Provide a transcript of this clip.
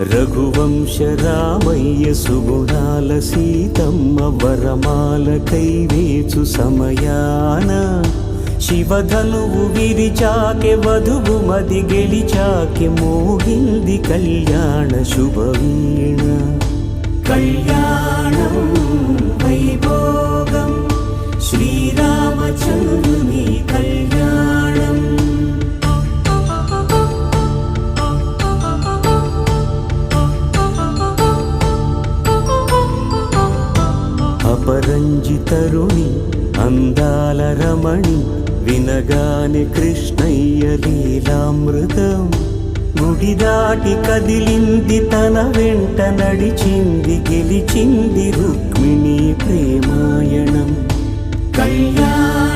రఘువంశ రామయ్య సుగుణాల సీతమ్మ వరమాల కైవేచు సమయాన శివధనువు విరిచాకె వధువు మది గెలిచాకె మోగింది కళ్యాణ శుభవీణ. కళ్యాణం వైభోగం శ్రీరామచంద్రుని కళ్యాణం. అపరంజితరుణి అందాల రమణి వినగానే కృష్ణయ్య లీలామృతం. గుడి దాటి కదిలింది తన వెంట నడిచింది గెలిచింది రుక్మిణి ప్రేమాయణం. కళ్యాణ